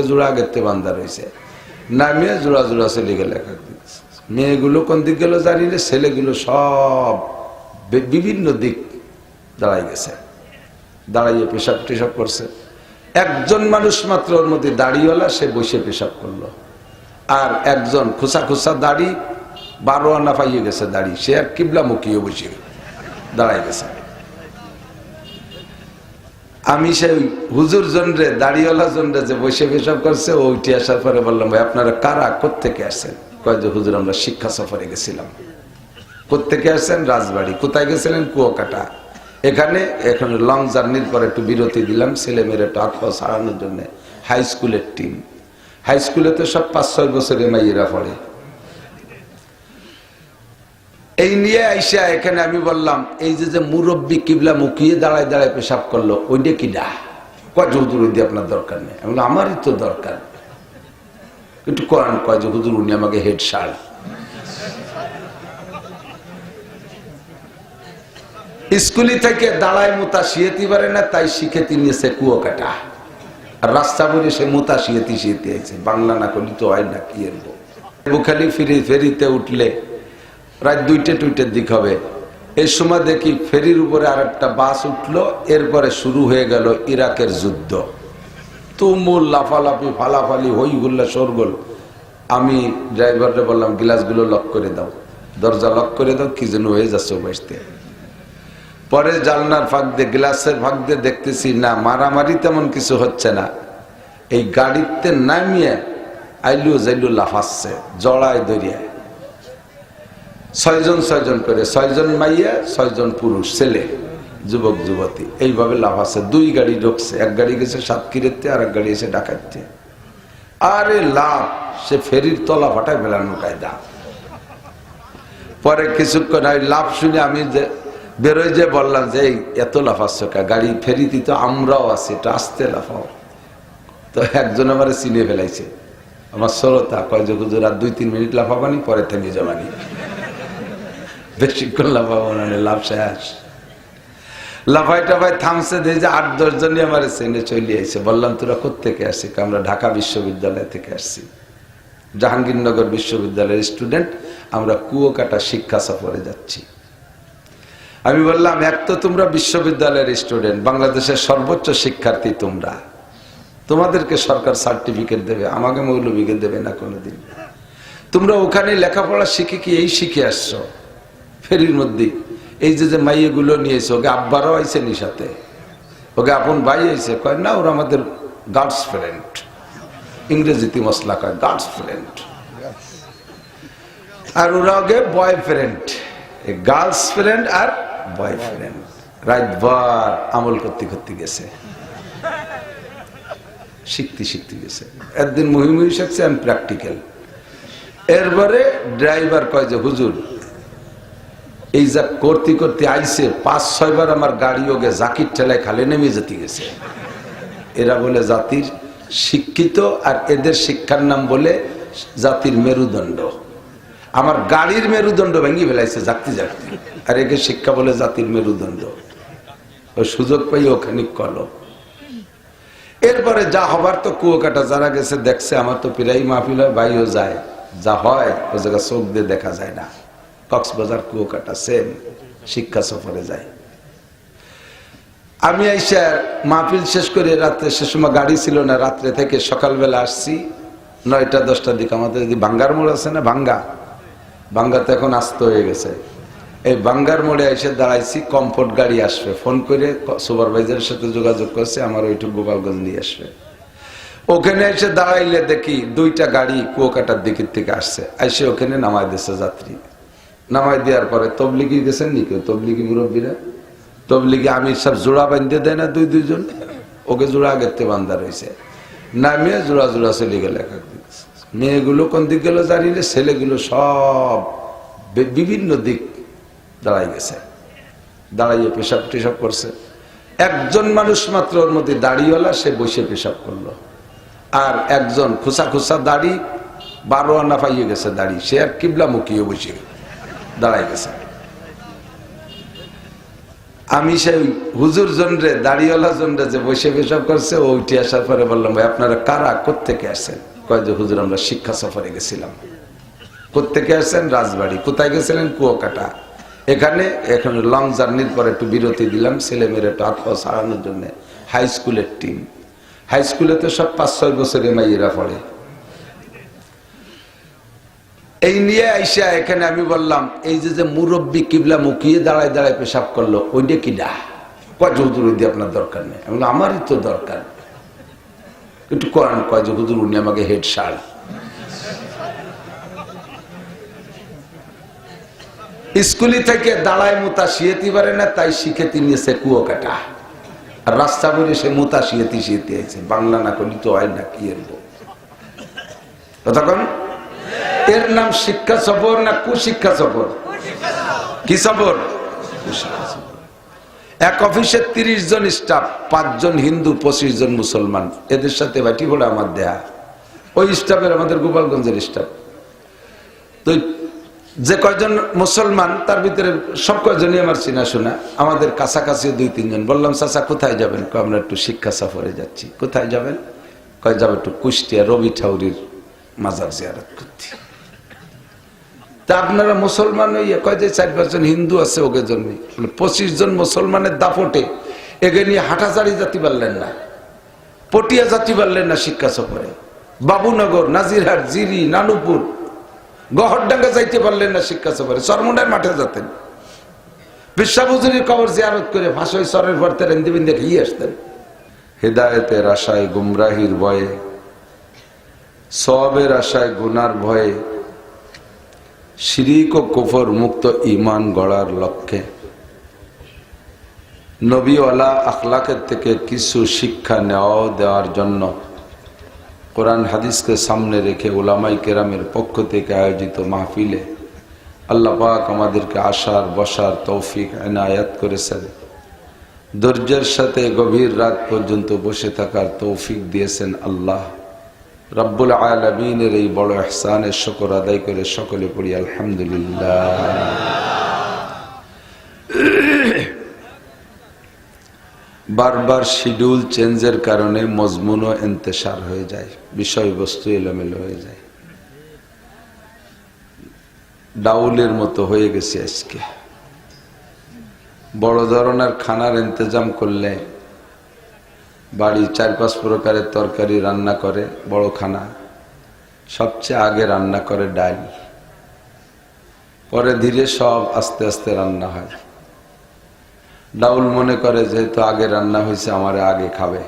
জোড়া গেতে বান্ধা রয়েছে, নামিয়ে জোড়া জোড়া চলে গেলে। মেয়েগুলো কোন দিক গেল জানি না, ছেলেগুলো সব বিভিন্ন দিক দাঁড়াই গেছে, দাঁড়াইয়ে পেশাব টেশাব করছে। একজন মানুষ মাত্র ওর মধ্যে দাড়িওয়ালা, সে বসে পেশাব করলো। আর একজন খুসা খুসা দাড়ি, 12 আনা পাইয়ে গেছে দাড়ি, সে এক কিবলা মুখিয়ে বসে দাঁড়াই গেছে। আমি সেই হুজুর জনরে, দাড়িওয়ালা জনরে যে বসে পেশাব করছে, ওইটি আসার পরে বললাম, ভাই আপনারা কারা, কোত্থেকে আসছেন? কয় যে হুজুর আমরা শিক্ষা সফরে গেছিলাম। কোত্থেকে আসছেন? রাজবাড়ি। কোথায় গেছিলেন? কুয়াকাটা। এখানে লং জার্নির পর একটু বিরতি দিলাম ছেলে মেয়ের একটু আত্মা ছাড়ানোর জন্য। হাই স্কুলের টিম, হাই স্কুলে তো সব 5-6 বছরের মাইয়েরা পড়ে। এই নিয়ে আইসা এখানে আমি বললাম, এই যে মুরব্বী কিবলা মুখিয়ে দাঁড়ায় দাঁড়ায় পেশাব করলো, ওইটা কিনা? কয় যে হুজুর ওই আপনার দরকার নেই। আমি বললাম আমারই তো দরকার, একটু করান। কয় যে হুজুর উনি আমাকে হেড সার। স্কুলে থেকে দাঁড়ায় মোতা শিয়েতে পারে না, তাই শিখেতে নিয়েছে কুয়াকাটা। আর রাস্তা বলে সে মোতা শিয়েতে আছে। বাংলা না করলে তো হয় না, কি এরবো। বুখালি ফেরিতে উঠলে রাত 2টা-2টার দিক হবে, এই সময় দেখি ফেরির উপরে আর একটা বাস উঠলো। এরপরে শুরু হয়ে গেল ইরাকের যুদ্ধ। তুমুল লাফালাফি, ফালাফালি, হইগুল্লা, শোরগোল। আমি ড্রাইভারকে বললাম, গ্লাসগুলো লক করে দাও, দরজা লক করে দাও, কি যেন হয়ে যাচ্ছে বসতে। পরে জানলার ফাঁক দিয়ে, গ্লাসের ফাঁক দিয়ে দেখতেছি না, মারামারি তেমন কিছু হচ্ছে না। এই গাড়িতে নামিয়ে আইলু যাইলু লাফাচ্ছে, জড়ায় দরিয়ায়। 6 জন করে, 6 জন মাইয়া, 6 জন পুরুষ, ছেলে, যুবক যুবতী, এইভাবে লাফাচ্ছে। 2 গাড়ি ঢুকছে, এক গাড়ি গেছে সাতক্ষীরাতে, আর এক গাড়ি এসে ডাকাইতে। আরে লাভ, সে ফেরির তলা ফাটায় ফেলানো কায়দা। পরে কিছুক্ষণ লাভ শুনে আমি যে বেরোয় যে বললাম যে এই এত লাফাচ্ছ কা, গাড়ি ফেরিতে তো আমরাও আছি, এটা আস্তে লাফাও। তো একজন আমার চিনে ফেলাইছে, আমার শ্রোতা। কয় যে হুজুর আর 2-3 মিনিট লাফাবানি, পরে থেমে যাবানি, বেশিক্ষণ লাফাবো না, লাভ শেষ। লাফাই টাফাই থামছে, দিয়ে যে 8-10 জনই আমার চেনে চলে আইছে। বললাম তোরা কোত্থেকে আসছি? আমরা ঢাকা বিশ্ববিদ্যালয় থেকে আসছি, জাহাঙ্গীরনগর বিশ্ববিদ্যালয়ের স্টুডেন্ট, আমরা কুয়াকাটা শিক্ষা সফরে যাচ্ছি। আমি বললাম, এক তো তোমরা বিশ্ববিদ্যালয়ের স্টুডেন্ট, বাংলাদেশের সর্বোচ্চ শিক্ষার্থী তোমরা, তোমাদেরকে সরকার সার্টিফিকেট দেবে, আমাকে মৌলবীকে দেবে না কোনোদিন। তোমরা ওখানে লেখাপড়া শিখে কি এই শিখে আসছো ফেরির মধ্যে? এই যে মাইয়েগুলো নিয়েছে, ওকে আব্বারও আইছে নি সাথে, ওকে আপন ভাই আইছে? কয় না, ওরা আমাদের গার্লস ফ্রেন্ড, ইংরেজিতে মশলা কয় গার্লস ফ্রেন্ড, আর ওরা ওকে বয়ফ্রেন্ড। গার্লস ফ্রেন্ড আর বয়ফ্রেন্ড, রাতভর আমল করতে করতে গেছে, শিখতে শিখতে গেছে। একদিন মুহিমুহি শিখছে, আমি প্র্যাকটিক্যাল। এরপরে ড্রাইভার কয় যে হুজুর এই যা করতে করতে আইছে, 5-6 বার আমার গাড়ি ওকে জাকির ঠেলায় খালে নেমে যেতে গেছে। এরা বলে জাতির শিক্ষিত, আর এদের শিক্ষার নাম বলে জাতির মেরুদণ্ড। আমার গাড়ির মেরুদণ্ড ভেঙে ফেলাইছে জাগতে জাগতে, আর একে শিক্ষা বলে জাতির মেরুদণ্ড। ওই সুযোগ পাই ওখানে কল। এরপরে যা হবার তো কুয়াকাটা যারা গেছে দেখছে, আমার তো প্রায় মাহফিল হয়, ভাইও যায়, যা হয় ও জায়গা চোখ দিয়ে দেখা যায় না। কক্সবাজার কুয়াকাটা সেম, শিক্ষা সফরে যায়। আমি আইসা মাহফিল শেষ করে রাত্রে, সে সময় গাড়ি ছিল না, রাত্রে থেকে সকালবেলা আসছি 9টা-10টার দিকে। আমাদের যদি ভাঙ্গার মোড় আছে না, ভাঙ্গাতে এখন আস্ত হয়ে গেছে। এই ভাঙ্গার মোড়ে এসে দাঁড়াইছি, কমফোর্ট গাড়ি আসবে, ফোন করে সুপারভাইজারের সাথে যোগাযোগ করছে, আমার ওইটুকু গোপালগঞ্জ নিয়ে আসবে। ওখানে এসে দাঁড়াইলে দেখি 2টা গাড়ি কুয়াকাটার দিকের থেকে আসছে, এসে ওখানে নামাই দিয়েছে যাত্রী। নামাই দেওয়ার পরে তবলিগি গেছেন নি কেউ, তবলিগি মুরব্বীরা, তবলিগি আমির সব জোড়া বাঁধতে দেয় না, 2-2 জন, ওকে জোড়া আগেতে বান্ধা রয়েছে। নামিয়ে জোড়া জোড়া চলে গেল। মেয়েগুলো কোন দিক গেল জানি না, ছেলেগুলো সব বিভিন্ন দিক দাঁড়াই গেছে, দাঁড়াইয়ে পেশাব টেশাব করছে। একজন মানুষ মাত্র ওর মধ্যে দাড়িওয়ালা, সে বসে পেশাব করলো। আর একজন খুসা খুসা দাড়ি, 12 আনা পাইয়ে গেছে দাড়ি, সে আর কিবলা মুখিয়ে বসে দাঁড়াই গেছে। আমি সেই হুজুর জনরে দাড়িওয়ালা জনরে যে বসে পেশাব করছে ও উঠে আসার পরে বললাম, ভাই আপনারা কারা, কোত্থেকে আসেন? কয় যে হুজুর আমরা শিক্ষা সফরে গেছিলাম। কোত্থেকে আসেন? রাজবাড়ি। কোথায় গেছিলেন? কুয়াকাটা। এখানে এখন লং জার্নির পরে একটু বিরতি দিলাম, ছেলে মেয়ের একটু আত্মা সারানোর জন্য। হাই স্কুলের টিম, হাই স্কুলে তো সব 5-6 বছরের মাইয়েরা পড়ে। এই নিয়ে আইসা এখানে আমি বললাম, এই যে মুরব্বী কিবলা মুখিয়ে দাঁড়ায় দাঁড়ায় পেশাব করলো, ওইটা কিডা? কয় যে হুজুর ওই দিয়ে আপনার দরকার নেই। আমি বললাম আমারই তো দরকার, একটু করেন। কয় যে হুজুর উনি আমাকে হেড সার। স্কুলে থেকে দাঁড়ায় মুতা শিয়েতি পারে না, তাই শিখেতি নিয়েছে কুয়োকাটা। আর রাস্তা বলে সে মুতা শিয়েতি শিয়েতি আছে। বাংলা না করলে তো হয় না, কি এরবো তখন। এর নাম শিক্ষা সফর না কুশিক্ষা সফর? কি সফর? এক অফিসে 30 জন স্টাফ, 5 জন হিন্দু, 25 জন মুসলমান। এদের সাথে বাটি পড়ে আমার দেয়া। ওই স্টাফের আমাদের গোপালগঞ্জের স্টাফ। তো যে কয়জন মুসলমান তার ভিতরে সব কয়জনই আমার চেনা শোনা। আমাদের কাছাকাছি 2-3 জন। বললাম চাচা কোথায় যাবেন? আমরা একটু শিক্ষা সফরে যাচ্ছি। কোথায় যাবেন? কয় যাবে একটু কুষ্টিয়া রবি ঠাউরির মাজার জিয়ারত করতে। তা আপনারা মুসলমান হইয়া? কয় যে 4-5 জন হিন্দু আছে ওকে জন্য। 25 জন মুসলমানের দাপটে এগে নিয়ে হাঁটাচাড়ি জাতি পারলেন না, পটিয়া জাতি পারলেন না শিক্ষা সফরে। বাবুনগর, নাজিরহাট, জিরি, নানুপুর, গহরডাঙ্গা যাইতে পারলেন না শিক্ষা সফরে। চরমুন্ডার মাঠে যেতেন, বিশ্বাবুজুরির কবর জিয়ারত করে ফাঁসই সরের ভরতে রেন্দি বিন্দে খেয়ে আসতেন। হেদায়েতের আশায় গুমরাহির ভয়ে, সওয়াবের আশায় গুনার ভয়ে, শিরিক ও কুফর মুক্ত ঈমান গড়ার লক্ষ্যে নবীওয়ালা আখলাকের থেকে কিছু শিক্ষা নেওয়া দেওয়ার জন্য কোরআন হাদিসকে সামনে রেখে উলামায়ে কেরামের পক্ষ থেকে আয়োজিত মাহফিলে আল্লাহ পাক আমাদেরকে আসার বসার তৌফিক এনায়েত করেছেন। ধৈর্যের সাথে গভীর রাত পর্যন্ত বসে থাকার তৌফিক দিয়েছেন আল্লাহ রব্বুল আলামিনের। এই বড় ইহসানের শুকর আদায় করে সকলে পড়ি আলহামদুলিল্লাহ। বারবার শিডিউল চেঞ্জের কারণে মজমুনও ইন্তেশার হয়ে যায়, বিষয়বস্তু এলোমেলো হয়ে যায়। ডাউলের মতো হয়ে গেছে আজকে। বড় ধরনের খানার ইন্তজাম করলে বাড়ি 4-5 প্রকারের তরকারি রান্না করে। বড় খানা সবচেয়ে আগে রান্না করে ডাল, পরে ধীরে সব আস্তে আস্তে রান্না হয়। ডাউল মনে করে যেহেতু আগে রান্না হয়েছে আমারে আগে খাবে।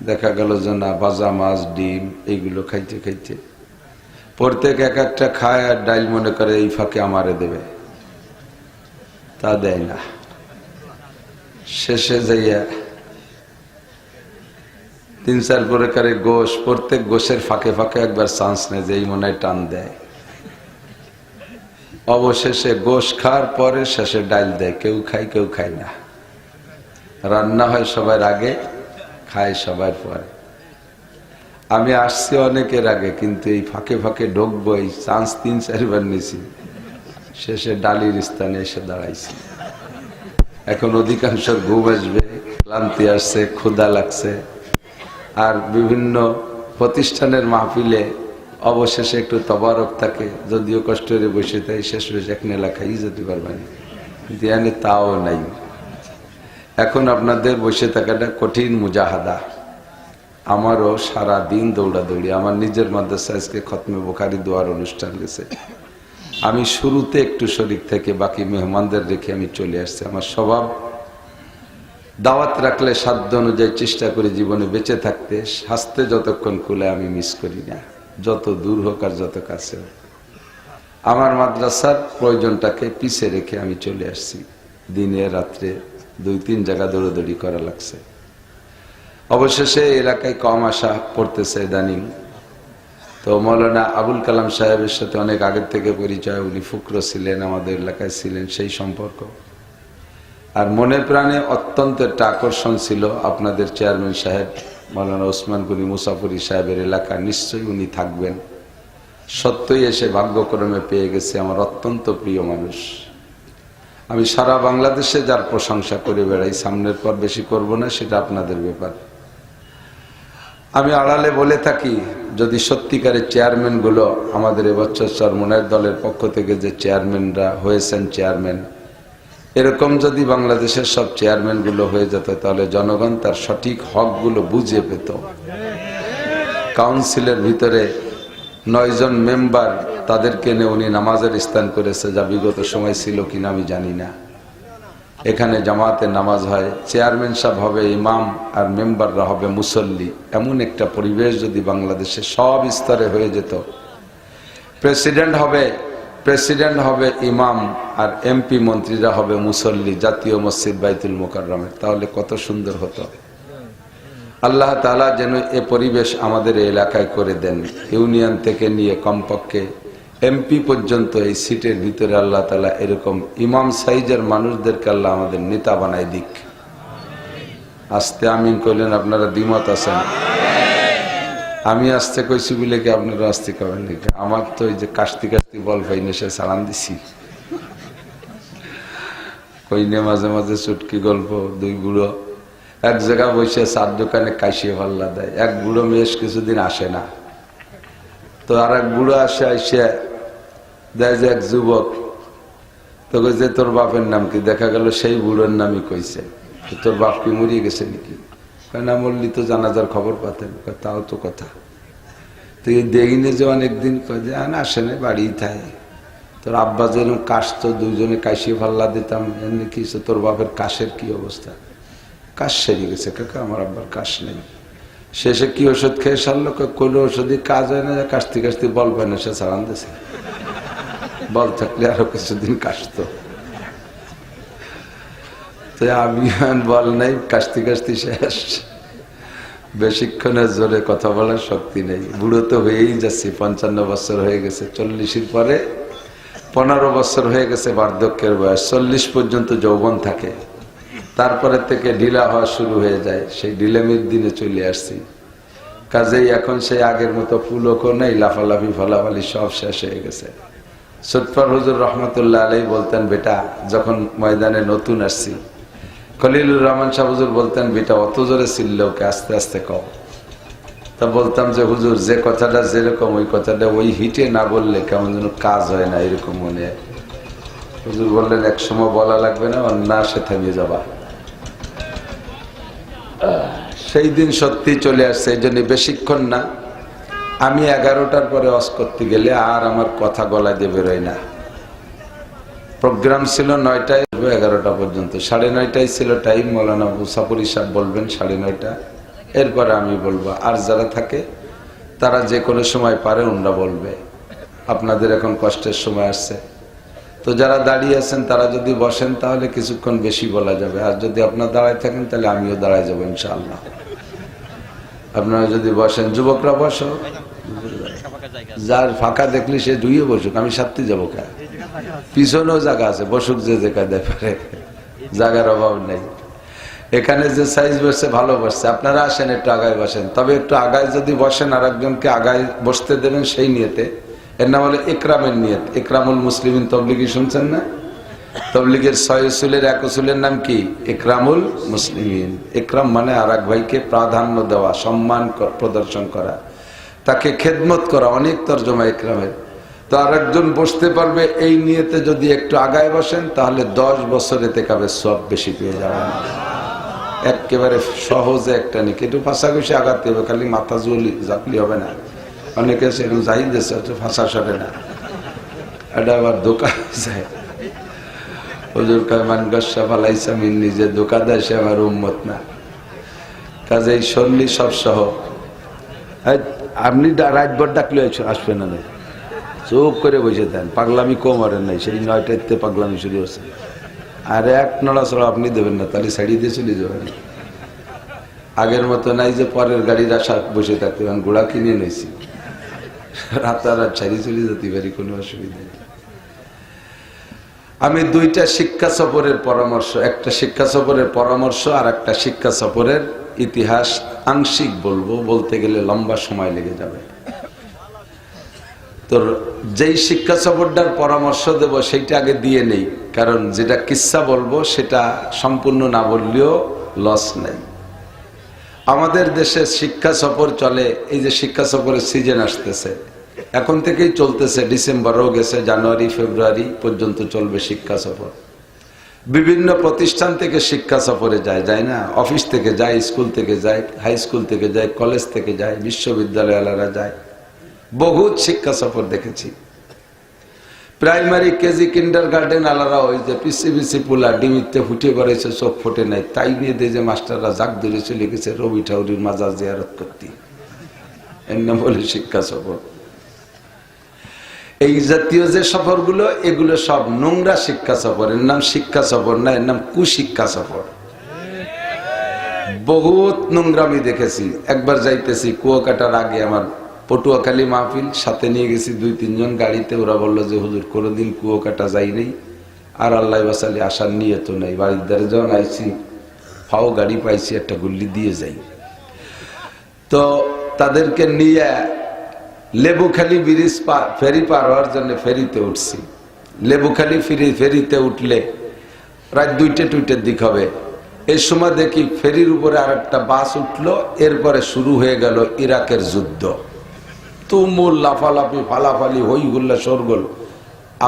দেখা গেল যে না, ভাজা মাছ, ডিম এইগুলো খাইতে খাইতে প্রত্যেক এক একটা খায়, আর ডাইল মনে করে এই ফাঁকে আমারে দেবে। তা দেয় না। শেষে যাইয়া 3-4 প্রকারের গোশ, প্রত্যেক গোশের ফাঁকে ফাঁকে একবার চান্স নেয় যে এই মনে হয় টান দেয়। অবশেষে গোশ খাওয়ার পরে শেষে ডাইল দেয়। কেউ খায় কেউ খায় না। রান্না হয় সবার আগে, খায় সবার পরে। আমি আসছি অনেকের আগে, কিন্তু এই ফাঁকে ফাঁকে ঢুকবো এই চান্স 3-4 বার নিয়েছি। শেষে ডালির স্থানে এসে দাঁড়াইছি। এখন অধিকাংশ ঘুম আসবে, ক্লান্তি আসছে, ক্ষুধা লাগছে। আর বিভিন্ন প্রতিষ্ঠানের মাহফিলে অবশেষে একটু তবারক থাকে, যদিও কষ্ট করে বসে তাই শেষ হয়েছে এক নেলা খাই যেতে পারবেন, ধ্যানে তাও নাই। এখন আপনাদের বসে থাকাটা কঠিন মুজাহাদা। আমারও সারা দিন দৌড়াদৌড়ি। আমার নিজের মাদ্রাসা আজকে খতমে বুখারী দোয়ার অনুষ্ঠান গেছে। আমি শুরুতে একটু শরীক থেকে বাকি মেহমানদের রেখে আমি চলে আসছি। আমার স্বভাব দাওয়াত রাখলে সাধ্য অনুযায়ী চেষ্টা করি জীবনে বেঁচে থাকতে। হাসতে যতক্ষণ খুলে আমি মিস করি না, যত দূর হোক আর যত কাছে হোক। আমার মাদ্রাসার প্রয়োজনটাকে পিছে রেখে আমি চলে আসছি। দিনে রাত্রে 2-3 জায়গা দৌড়াদৌড়ি করা লাগছে। অবশেষে এলাকায় কম আসা পড়তেছে ইদানিং। তো মৌলানা আবুল কালাম সাহেবের সাথে অনেক আগের থেকে পরিচয়। উনি ফুকরো ছিলেন, আমাদের এলাকায় ছিলেন, সেই সম্পর্ক। আর মনে প্রাণে অত্যন্ত একটা আকর্ষণ ছিল আপনাদের চেয়ারম্যান সাহেব মৌলানা ওসমান গনি মুসাফরি সাহেবের এলাকা। নিশ্চয়ই উনি থাকবেন। সত্যই এসে ভাগ্যক্রমে পেয়ে গেছে। আমার অত্যন্ত প্রিয় মানুষ। আমি সারা বাংলাদেশে যার প্রশংসা করে বেড়াই, সামনের পর বেশি করব না, সেটা আপনাদের ব্যাপার। আমি আড়ালে বলে থাকি, যদি সত্যিকারের চেয়ারম্যানগুলো আমাদের এবছর চরমোনাইর দলের পক্ষ থেকে যে চেয়ারম্যানরা হয়েছেন চেয়ারম্যান, এরকম যদি বাংলাদেশের সব চেয়ারম্যানগুলো হয়ে যেত, তাহলে জনগণ তার সঠিক হকগুলো বুঝে পেত। কাউন্সিলের ভিতরে 9 জন মেম্বার, তাদেরকে নিয়ে উনি নামাজের স্থান করেছে, যা বিগত সময় ছিল কিনা আমি জানি না। এখানে জামাতে নামাজ হয়, চেয়ারম্যান সাহেব হবে ইমাম আর মেম্বাররা হবে মুসল্লি। এমন একটা পরিবেশ যদি বাংলাদেশে সব স্তরে হয়ে যেত, প্রেসিডেন্ট হবে ইমাম আর এমপি মন্ত্রীরা হবে মুসল্লি জাতীয় মসজিদ বাইতুল মুকাররমের, তাহলে কত সুন্দর হতো। আল্লাহ তাআলা যেন এ পরিবেশ আমাদের এলাকায় করে দেন। ইউনিয়ন থেকে নিয়ে কমপক্ষে এমপি পর্যন্ত এই সিটের ভিতরে আল্লাহ তাআলা এরকম ইমাম সাইজের মানুষদেরকে আল্লাহ আমাদের নেতা বানাই দিক। আস্তে আমিন কইলেন, আপনারা দ্বিমত আছেন? আমি আসতে কইছি বলে কি আপনারা আসতে কবেন নাকি? আমার তো এই যে কাস্তি বল ভাই নেশে সালাম দিছি, কইনে মাঝে মাঝে চুটকি গল্প। 2 বুড়ো এক জায়গা বসে চার দোকানে কাশিয়ে পাল্লা দেয়। এক বুড়ো মেয়েস কিছুদিন আসে না, তো আর এক বুড়ো আইসে দেয় যে এক যুবক, তো কইছে তোর বাপের নাম কি? দেখা গেল সেই বুড়োর নামই কইছে। তোর বাপ কি মরিয়ে গেছে নাকি? না, মরলি তো জানাজার খবর পাতেন। তাও তো কথা। তো দেখিনি যে অনেকদিন আসে না, বাড়িই থাকে। তোর আব্বা যেরকম কাশ, তো 2 জনে কাশিয়ে পাল্লা দিতাম, এমনি কি তোর বাপের কাশের কি অবস্থা? কাশ সেরে গেছে কাকা, আমার আব্বার কাশ নেই। শেষে কি ওষুধ খেয়ে সারলো? কোনো ওষুধই কাজ হয় না, কাশতে কাশতে বল পায় না, সে সারান দিয়েছে। বল থাকলে আরো কিছুদিন কাশতো। তো আমি বল নাই, কাশতে কাশতে শেষ। বেশিক্ষণের জোরে কথা বলার শক্তি নেই। বুড়ো তো হয়েই যাচ্ছি, 55 বছর হয়ে গেছে। 40-এর পরে 15 বছর হয়ে গেছে বার্ধক্যের বয়স। 40 পর্যন্ত যৌবন থাকে, তারপরে থেকে ঢিলা হওয়া শুরু হয়ে যায়। সেই ঢিলেমির দিনে চলে আসছি। কাজেই এখন সেই আগের মতো ফুলকও নেই, লাফালাফি ফলাফালি সব শেষ হয়ে গেছে। সৎফর হুজুর রহমতুল্লাহ আলাইহি বলতেন, বেটা যখন ময়দানে নতুন আসছি, খলিলুর রহমান সাহেব হুজুর বলতেন, বেটা অত জোরে ছিল ওকে আস্তে আস্তে কও। তা বলতাম যে হুজুর, যে কথাটা যেরকম ওই কথাটা ওই হিটে না বললে কেমন যেন কাজ হয় না, এরকম মনে হয়। হুজুর বললেন, এক সময় বলা লাগবে না, না সে থামিয়ে যাবা। সেই দিন সত্যি চলে আসছে। এই জন্য বেশিক্ষণ না, আমি 11টার পরে ওয়াজ করতে গেলে আর আমার কথা গলায় দিয়ে বেরোয় না। প্রোগ্রাম ছিল 9টায়, 11টা পর্যন্ত। 9:30 ছিল টাইম। মৌলানা মুসাফুরি সাহেব বলবেন 9:30, এরপরে আমি বলবো। আর যারা থাকে তারা যে কোনো সময় পারে ওনারা বলবে। আপনাদের এখন কষ্টের সময় আসছে, তো যারা দাঁড়িয়ে আছেন তারা যদি বসেন তাহলে কিছুক্ষণ বেশি বলা যাবে। আর যদি আপনারা দাঁড়ায় থাকেন তাহলে আমিও দাঁড়ায় যাবো ইনশাআল্লাহ। আপনারা যদি বসেন, যুবকরা বসো, যার ফাঁকা দেখলি সে দুইয়ে বসুক, আমি সাথে যাবো। পিছনেও জায়গা আছে, বসুক যে যেখানে পারে, জায়গার অভাব নেই। এখানে যে সাইজ বসছে ভালো বসছে, আপনারা আসেন একটু আগায় বসেন। তবে একটু আগায় যদি বসেন, আর একজনকে আগায় বসতে দেবেন সেই নিয়তে। এর নাম হলো ইকরামের নিয়ত। ইকরামুল মুসলিমিন তবলিগি শুনছেন না? তবলিগের 6 উসুলের 1 উসুলের নাম কি? ইকরামুল মুসলিমিন। ইকরাম মানে আর এক ভাইকে প্রাধান্য দেওয়া, সম্মান প্রদর্শন করা, তাকে খেদমত করা। অনেক তর্জমা ইকরামের। তো আর একজন বসতে পারবে এই নিয়তে যদি একটু আগায় বসেন, তাহলে 10 বছরে তেকাবে সব বেশি পেয়ে যাবেন। একেবারে সহজে একটা নিকে একটু ফাঁসাঘুষি আগাতে হবে, খালি মাথা জাপলি হবে না। অনেকে সেরকম যাই দিয়েছে, ফাঁসা সরে না, এটা আবার ধোকা যায়। হুজুর কয় মান গস্যা ফালাইসা মিন, নিজে ধোকা দেয় সে আমার উম্মত না। কাজেই সল্লি সব সহ। আপনি রাতভর ডাকলে আসবে না, চোখ করে বসে দেন, পাগলামি কম আরেন নাই। সেই 9টাতে পাগলামি শুরু হচ্ছে। আর এক নড়াচড়া আপনি দেবেন না, তাহলে ছাড়িয়ে দিয়ে চলে যাবেন। আগের মতো নাই যে পরের গাড়ির আশা বসে থাকতে, ঘোড়া কিনে নিয়েছি, রাতারাত ছাড়িয়ে চলে যেতে পারি, কোনো অসুবিধা নেই। আমি 2টা শিক্ষা সফরের পরামর্শ, একটা শিক্ষা সফরের পরামর্শ আর একটা শিক্ষা সফরের ইতিহাস আংশিক বলবো। বলতে গেলে লম্বা সময় লেগে যাবে। তোর যেই শিক্ষা সফরটার পরামর্শ দেব সেইটা আগে দিয়ে নেই, কারণ যেটা কিচ্ছা বলবো সেটা সম্পূর্ণ না বললেও লস নাই। আমাদের দেশে শিক্ষা সফর চলে, এই যে শিক্ষা সফরের সিজন আসতেছে, এখন থেকেই চলতেছে, ডিসেম্বরও গেছে, জানুয়ারি ফেব্রুয়ারি পর্যন্ত চলবে শিক্ষা সফর। বিভিন্ন প্রতিষ্ঠান থেকে শিক্ষা সফরে যায় না, অফিস থেকে যায়, স্কুল থেকে যায়, হাই স্কুল থেকে যায়, কলেজ থেকে যায়, বিশ্ববিদ্যালয়ওয়ালারা যায়। বহুত শিক্ষা সফর দেখেছি। প্রাইমারি, কেজি, কিন্ডার গার্ডেন আলারা ওই যে পিসি পিসি পোলা ডিমিতে ফুটে করেছে, চোখ ফোটে নাই, তাই নিয়ে দিয়ে যে মাস্টাররা জাগ ধরে চলে গেছে রবি ঠাউরির মাজার জিয়ারত করতে, এর নাম বলে শিক্ষা সফর। এই জাতীয় যে সফরগুলো, এগুলো সব নোংরা শিক্ষা সফর। এর নাম শিক্ষা সফর না, এর নাম কুশিক্ষা সফর। বহুত নোংরামি দেখেছি। একবার যাইতেছি কুয়াকাটার আগে, আমার পটুয়াখালী মাহফিল, সাথে নিয়ে গেছি 2-3 জন গাড়িতে। ওরা বললো যে হুজুর কোনোদিন কুয়াকাটা যাই নেই, আর আল্লাহ বাসালি আসার নিয়ত নাই, বাড়ির দ্বারে যখন আইছি ফাও গাড়ি পাইছি, একটা গুল্লি দিয়ে যাই। তো তাদেরকে নিয়ে লেবুখালী ব্রিজ ফেরি পার হওয়ার জন্য ফেরিতে উঠছি। লেবুখালী ফেরিতে উঠলে প্রায় 2টা-2টার দিক হবে। এই সময় দেখি ফেরির উপরে আর একটা বাস উঠলো, এরপরে শুরু হয়ে গেল ইরাকের যুদ্ধ। তুমুল লাফালাফি, ফালাফালি, হই হুল্লা, শোরগোল।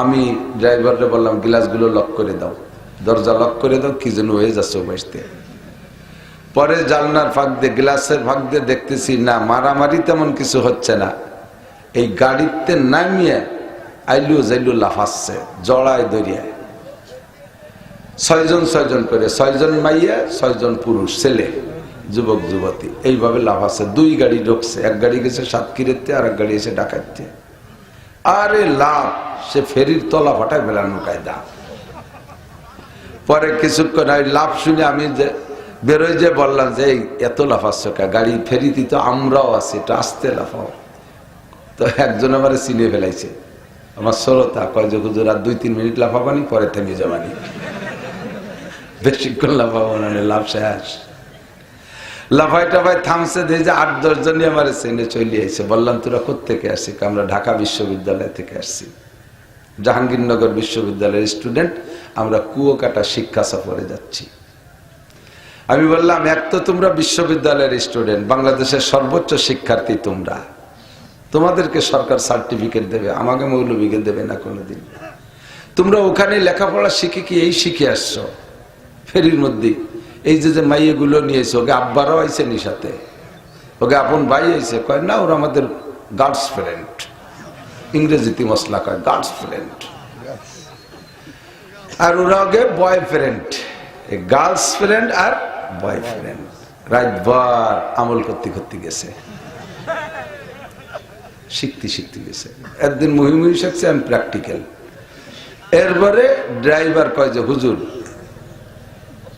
আমি ড্রাইভারকে বললাম গ্লাসগুলো লক করে দাও, দরজা লক করে দাও, কি যেন হয়ে যাচ্ছে বাসতে। পরে জানলার ফাঁক দিয়ে, গ্লাসের ফাঁক দিয়ে দেখতেছি না, মারামারি তেমন কিছু হচ্ছে না। এই গাড়িতে নামিয়ে আইলু যাইলু লাফাচ্ছে, জড়ায় দরিয়ায়। 6 জন করে, 6 জন মাইয়া, 6 জন পুরুষ, ছেলে, যুবক যুবতী, এইভাবে লাফাচ্ছে। 2 গাড়ি ঢুকছে, এক গাড়ি গেছে সাতক্ষীরাতে, আর এক গাড়ি এসে ডাকাইতে। আরে লাভ, সে ফেরির তলা ফাটায় বেলানো কায়দা। পরে কিছুক্ষণ লাভ শুনে আমি যে বেরোয় যে বললাম যে এত লাফাচ্ছ কা, গাড়ি ফেরিতে তো আমরাও আছি, একটু আস্তে লাফাও। তো একজন আমার চিনে ফেলাইছে, আমার শ্রোতা, কয় যে হুজুর আর 2-3 মিনিট লাফাবানি, পরে থেমে যাবানি। বেশিক্ষণ লাফাবো না, লাভ শেষ। লাফাই টাফাই থামছে, দিয়ে যে 8-10 জনই আমার চেনে চলে আইছে। বললাম তোরা কোত্থেকে আসছি? আমরা ঢাকা বিশ্ববিদ্যালয় থেকে আসছি, জাহাঙ্গীরনগর বিশ্ববিদ্যালয়ের স্টুডেন্ট, আমরা কুয়াকাটা শিক্ষা সফরে যাচ্ছি। আমি বললাম এক তো তোমরা বিশ্ববিদ্যালয়ের স্টুডেন্ট, বাংলাদেশের সর্বোচ্চ শিক্ষার্থী তোমরা, তোমাদেরকে সরকার সার্টিফিকেট দেবে, আমাকে মৌলবীকে দেবে না কোনোদিন। তোমরা ওখানে লেখাপড়া শিখে কি এই শিখে আসছো ফেরির মধ্যে? এই যে মাইয়েগুলো নিয়েছে, ওকে আব্বারও আইছে নিশাতে, ওকে আপন ভাই আইছে, কয় না ওরা আমাদের গার্লস ফ্রেন্ড, ইংরেজিতে মশলা কয় গার্লস ফ্রেন্ড, আর ওরা ওকে বয়ফ্রেন্ড। গার্লস ফ্রেন্ড আর বয়ফ্রেন্ড, রাতভর আমল করতে করতে গেছে, শিখতে গেছে। একদিন মুহি শিখছে, আমি প্র্যাকটিক্যাল। এরপরে ড্রাইভার কয় যে হুজুর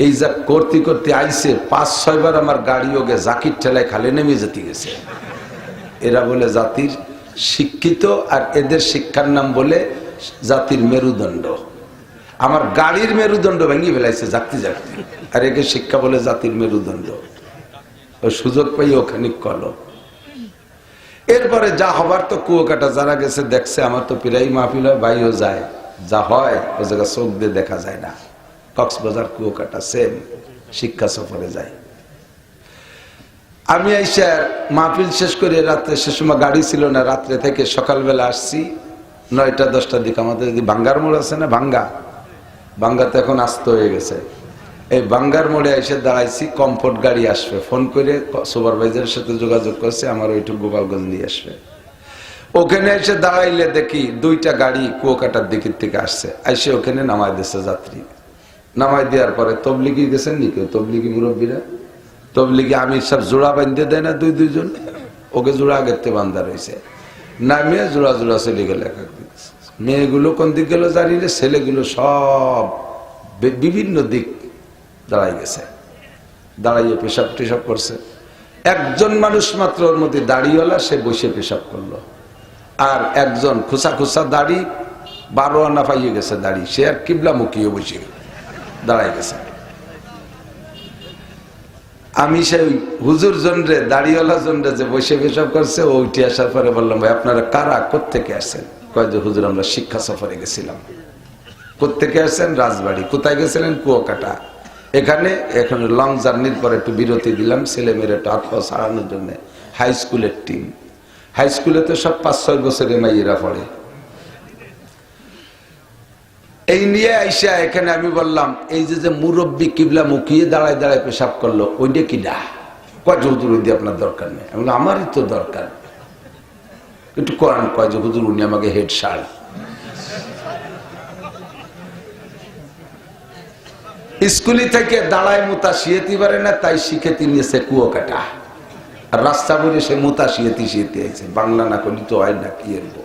এই যা করতে করতে আইছে, 5-6 বার আমার গাড়ি ওকে জাকির ঠেলায় খালে নেমে যেতে গেছে। এরা বলে জাতির শিক্ষিত, আর এদের শিক্ষার নাম বলে জাতির মেরুদণ্ড। আমার গাড়ির মেরুদণ্ড ভেঙে ফেলাইছে জাগতে জাগতে, আর একে শিক্ষা বলে জাতির মেরুদণ্ড। ও সুযোগ পাই ওখানে কল। এরপরে যা হবার তো কুয়াকাটা যারা গেছে দেখছে, আমার তো প্রায় মাহফিল হয়, বাইও যায়, যা হয় ও জায়গা চোখ দিয়ে দেখা যায় না। কক্সবাজার, কুয়াকাটা সেম, শিক্ষা সফরে যায়। আমি আইসা মাহফিল শেষ করে রাত্রে, সে সময় গাড়ি ছিল না, রাত্রে থেকে সকালবেলা আসছি 9টা-10টার দিকে। আমাদের যদি ভাঙ্গার মোড় আছে না, ভাঙ্গাতে এখন আস্ত হয়ে গেছে। এই ভাঙ্গার মোড়ে এসে দাঁড়াইছি, কমফোর্ট গাড়ি আসবে, ফোন করে সুপারভাইজারের সাথে যোগাযোগ করছে, আমার ওইটুকু গোপালগঞ্জ নিয়ে আসবে। ওখানে এসে দাঁড়াইলে দেখি 2টা গাড়ি কুয়াকাটার দিকের থেকে আসছে, এসে ওখানে নামাই দিচ্ছে যাত্রী। নামাই দেওয়ার পরে তবলিগি গেছেন নি কেউ, তবলিগি মুরব্বীরা, তবলিগি আমি সব জোড়া বাঁধতে দেয় না, 2-2 জন, ওকে জোড়া আগেতে বান্ধা রয়েছে। নামিয়ে জোড়া চলে গেল। মেয়েগুলো কোন দিক গেল জানি না, ছেলেগুলো সব বিভিন্ন দিক দাঁড়াই গেছে, দাঁড়াইয়ে পেশাব টেশাব করছে। একজন মানুষ মাত্র ওর মধ্যে দাড়িওয়ালা, সে বসে পেশাব করলো। আর একজন খুসা দাড়ি, 12 আনা পাইয়ে গেছে দাড়ি, সে আর কিবলা মুখিয়ে বসে দাঁড়াই গেছে। আমি সেই হুজুর জনরে দাড়িওয়ালা জনরে যে বসে পেশাব করছে ও উঠে আসার পরে বললাম, ভাই আপনারা কারা, কোত্থেকে আসছেন? কয় যে হুজুর আমরা শিক্ষা সফরে গেছিলাম। কোত্থেকে আসছেন? রাজবাড়ি। কোথায় গেছিলেন? কুয়াকাটা। এখানে লং জার্নির পরে একটু বিরতি দিলাম ছেলেমেয়েরা একটু হাত পা ছাড়ানোর জন্য। হাই স্কুলের টিম, হাই স্কুলে তো সব 5-6 বছরের মাইয়েরা পড়ে। এই নিয়ে আইসা এখানে আমি বললাম, এই যে মুরব্বী কিবলা মুখিয়ে দাঁড়ায় দাঁড়ায় পেশাব করলো, ওইটা কিনা? কয় যে হুজুর ওই আপনার দরকার নেই। আমি বললাম আমারই তো দরকার, একটু করান। কয় যে হুজুর উনি আমাকে হেড সার। স্কুলে থেকে দাঁড়ায় মুতা শিয়েতে পারে না, তাই শিখেতে নিয়েছে কুয়োকাটা। আর রাস্তা বলে সে মুতা শিয়েতে আছে। বাংলা না করলে তো হয় না, কি এরবো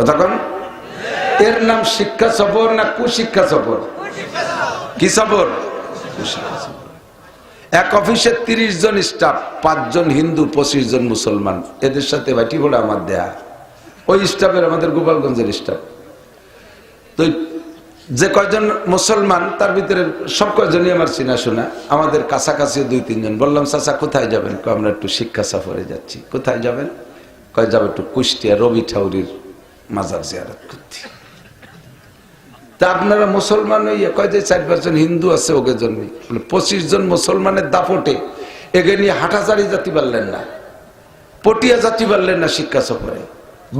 তখন। এর নাম শিক্ষা সফর না কুশিক্ষা সফর? কি সফর? এক অফিসে 30 জন স্টাফ, 5 জন হিন্দু, 25 জন মুসলমান। এদের সাথে বাটি ভোড়া আমার দেয়া। ওই স্টাফের আমাদের গোপালগঞ্জের স্টাফ। তো যে কয়জন মুসলমান তার ভিতরে সব কয়জনই আমার চিনা শোনা। আমাদের কাছাকাছি 2-3 জন। বললাম চাচা কোথায় যাবেন? আমরা একটু শিক্ষা সফরে যাচ্ছি। কোথায় যাবেন? কয় যাবে একটু কুষ্টিয়া রবি ঠাউরির মাজার জিয়ারত করতে। তা আপনারা মুসলমান হইয়া? কয় যে 4-5 জন হিন্দু আছে ওকে জন্য। 25 জন মুসলমানের দাপটে এগে নিয়ে হাঁটাচাড়ি জাতি পারলেন না, পটিয়া জাতি পারলেন না শিক্ষা সফরে।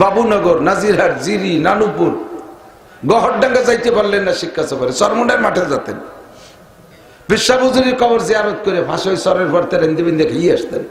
বাবুনগর, নাজিরহাট, জিরি, নানুপুর, গহরডাঙ্গা যাইতে পারলেন না শিক্ষা সফরে। চরমুন্ডার মাঠে যেতেন, বিশ্বাবুজুরির কবর জিয়ারত করে ফাঁসই সরের ভর্তে রেন্দিবিন্দে খেয়ে আসতেন।